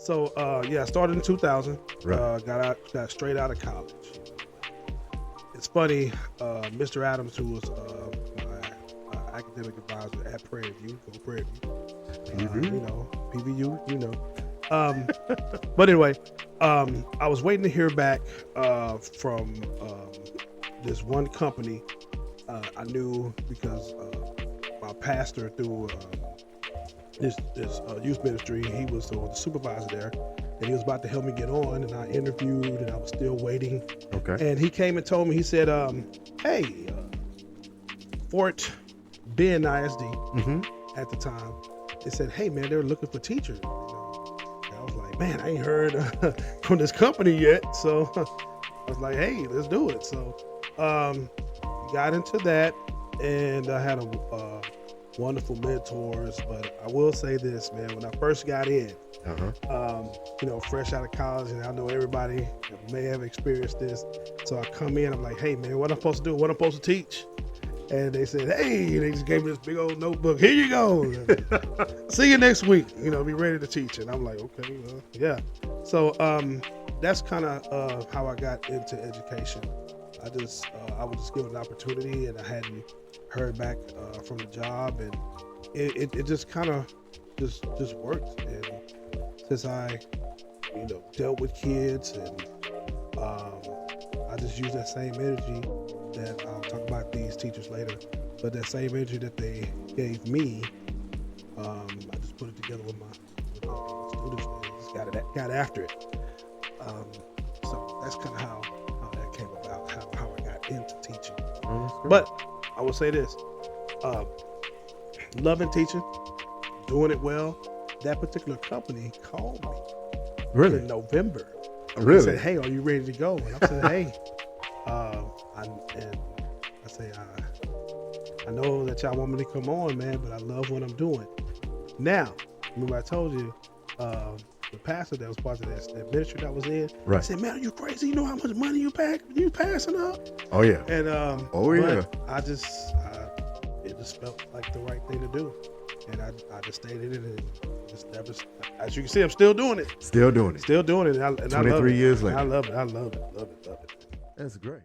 So I started in 2000. Right. Got straight out of college. It's funny, Mr. Adams, who was my academic advisor at Prairie View, go Prairie View, PVU, but anyway, I was waiting to hear back from this one company I knew because my pastor through this youth ministry, he was the supervisor there, and he was about to help me get on, and I interviewed, and I was still waiting. Okay. And he came and told me, he said, hey, Fort Bend ISD at the time, they said, hey, man, they're looking for teachers. And I was like, man, I ain't heard from this company yet. So I was like, hey, let's do it. So got into that, and I had a wonderful mentors. But I will say this, man, when I first got in, fresh out of college, and I know everybody may have experienced this. So I come in, I'm like, hey, man, what I'm supposed to do? What I'm supposed to teach? And they said, hey, they just gave me this big old notebook. Here you go. See you next week. Be ready to teach. And I'm like, okay, well, yeah. So that's kind of how I got into education. I was just given an opportunity, and I hadn't heard back from the job, and it just kind of just worked. And since I dealt with kids, and I just use that same energy that I'll talk about these teachers later, but that same energy that they gave me, I just put it together with my students, and just got after it. So that's kind of how that came about, how I got into teaching. But I will say this, loving teaching, doing it well. That particular company called me in November. They said, hey, are you ready to go? And I said, hey, I know that y'all want me to come on, man, but I love what I'm doing. Now, remember I told you, the pastor that was part of that ministry that I was in, I said, man, are you crazy? You know how much money you passing up? Oh yeah. And it just felt like the right thing to do, and I just stayed in it, and just never. As you can see, I'm still doing it. Still doing it. And I love it. 23 years later. I love it. Love it. That's great.